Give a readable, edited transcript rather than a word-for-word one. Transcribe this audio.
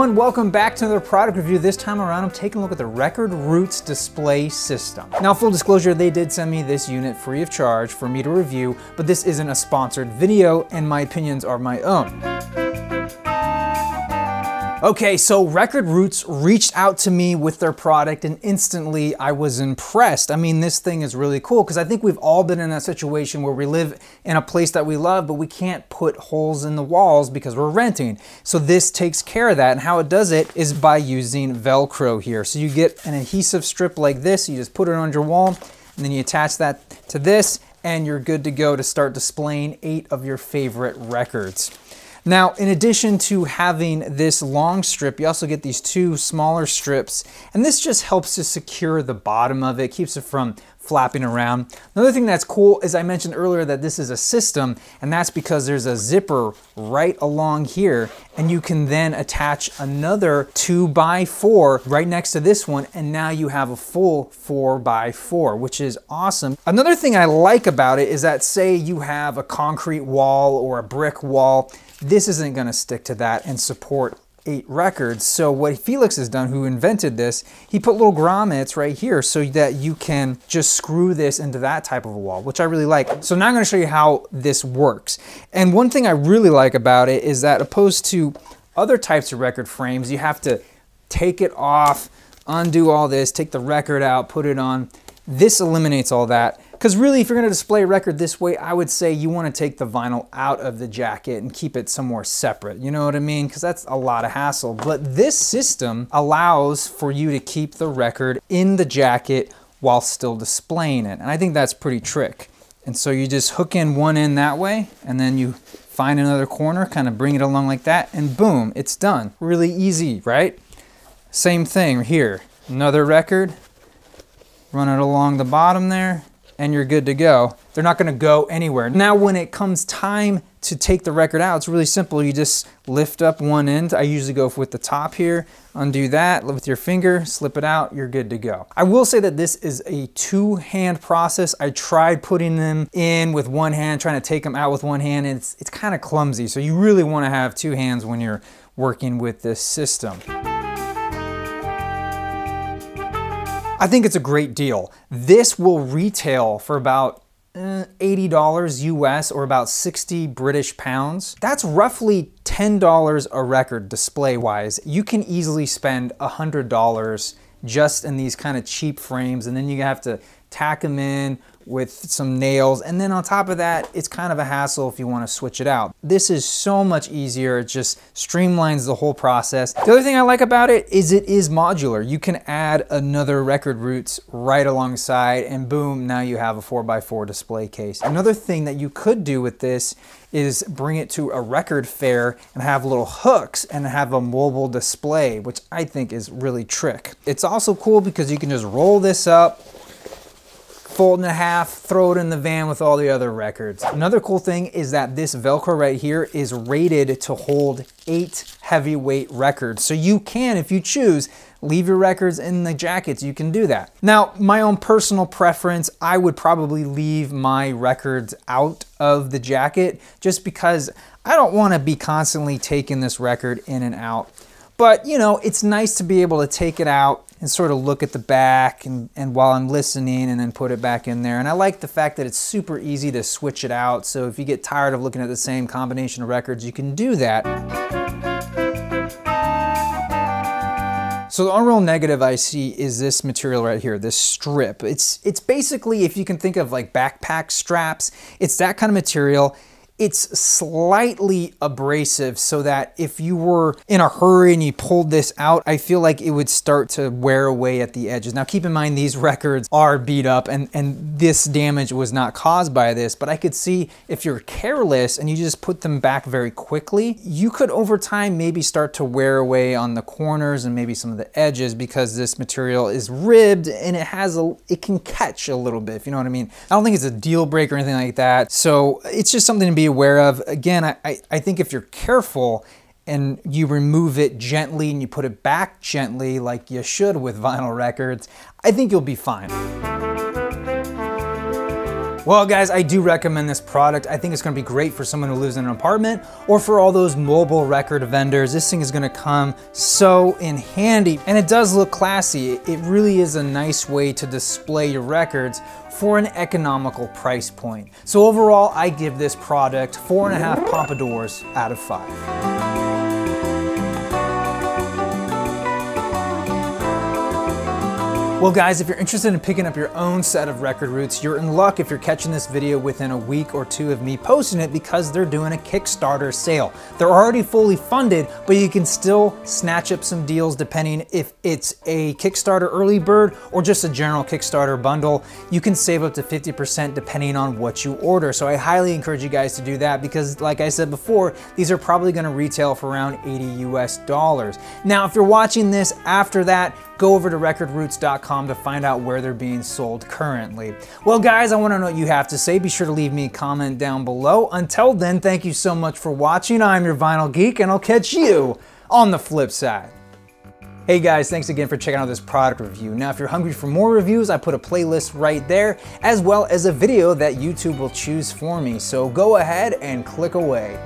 everyone, welcome back to another product review. This time around I'm taking a look at the Record Roots display system. Now full disclosure, they did send me this unit free of charge for me to review, but this isn't a sponsored video and my opinions are my own. Okay, so Record Roots reached out to me with their product and instantly I was impressed. I mean, this thing is really cool because I think we've all been in that situation where we live in a place that we love, but we can't put holes in the walls because we're renting. So this takes care of that, and how it does it is by using Velcro here. So you get an adhesive strip like this, you just put it on your wall, and then you attach that to this, and you're good to go to start displaying 8 of your favorite records. Now, in addition to having this long strip, you also get these 2 smaller strips, and this just helps to secure the bottom of it, keeps it from flapping around. Another thing that's cool is I mentioned earlier that this is a system, and that's because there's a zipper right along here, and you can then attach another 2x4 right next to this one, and now you have a full 4x4, which is awesome. Another thing I like about it is that, say you have a concrete wall or a brick wall, this isn't going to stick to that and support 8 records. So what Felix has done, who invented this, he put little grommets right here so that you can just screw this into that type of a wall, which I really like. So now I'm going to show you how this works. And one thing I really like about it is that, opposed to other types of record frames, you have to take it off, undo all this, take the record out, put it on. This eliminates all that. Because really, if you're going to display a record this way, I would say you want to take the vinyl out of the jacket and keep it somewhere separate. You know what I mean? Because that's a lot of hassle. But this system allows for you to keep the record in the jacket while still displaying it. And I think that's pretty trick. And so you just hook in one end that way, and then you find another corner, kind of bring it along like that, and boom, it's done. Really easy, right? Same thing here. Another record, run it along the bottom there, and you're good to go. They're not gonna go anywhere. Now when it comes time to take the record out, it's really simple. You just lift up one end. I usually go with the top here, undo that with your finger, slip it out, you're good to go. I will say that this is a 2-hand process. I tried putting them in with one hand, trying to take them out with one hand, and it's kind of clumsy. So you really wanna have 2 hands when you're working with this system. I think it's a great deal. This will retail for about $80 US or about 60 British pounds. That's roughly $10 a record display wise. You can easily spend $100 just in these kind of cheap frames, and then you have to tack them in with some nails, and then on top of that, it's kind of a hassle if you want to switch it out. This is so much easier. It just streamlines the whole process. The other thing I like about it is modular. You can add another Record Roots right alongside, and boom, now you have a 4x4 display case. Another thing that you could do with this is bring it to a record fair and have little hooks and have a mobile display, which I think is really trick. It's also cool because you can just roll this up, fold in half, throw it in the van with all the other records. Another cool thing is that this Velcro right here is rated to hold 8 heavyweight records. So you can, if you choose, leave your records in the jackets, you can do that. Now, my own personal preference, I would probably leave my records out of the jacket just because I don't want to be constantly taking this record in and out. But, you know, it's nice to be able to take it out and sort of look at the back and while I'm listening, and then put it back in there. And I like the fact that it's super easy to switch it out. So if you get tired of looking at the same combination of records, you can do that. So the only real negative I see is this material right here, this strip. It's basically, if you can think of like backpack straps, it's that kind of material. It's slightly abrasive, so that if you were in a hurry and you pulled this out, I feel like it would start to wear away at the edges. Now keep in mind, these records are beat up and this damage was not caused by this, but I could see if you're careless and you just put them back very quickly, you could over time maybe start to wear away on the corners and maybe some of the edges, because this material is ribbed and it can catch a little bit, if you know what I mean. I don't think it's a deal breaker or anything like that. So it's just something to be aware of. Again, I think if you're careful and you remove it gently and you put it back gently like you should with vinyl records, I think you'll be fine. Well guys, I do recommend this product. I think it's gonna be great for someone who lives in an apartment or for all those mobile record vendors. This thing is gonna come so in handy, and it does look classy. It really is a nice way to display your records for an economical price point. So overall, I give this product 4.5 pompadours out of 5. Well guys, if you're interested in picking up your own set of record roots, you're in luck if you're catching this video within a week or two of me posting it, because they're doing a Kickstarter sale. They're already fully funded, but you can still snatch up some deals depending if it's a Kickstarter early bird or just a general Kickstarter bundle. You can save up to 50% depending on what you order. So I highly encourage you guys to do that, because like I said before, these are probably gonna retail for around $80 US. Now, if you're watching this after that, go over to recordroots.com to find out where they're being sold currently. Well guys, I wanna know what you have to say. Be sure to leave me a comment down below. Until then, thank you so much for watching. I'm your Vinyl Geek, and I'll catch you on the flip side. Hey guys, thanks again for checking out this product review. Now, if you're hungry for more reviews, I put a playlist right there, as well as a video that YouTube will choose for me. So go ahead and click away.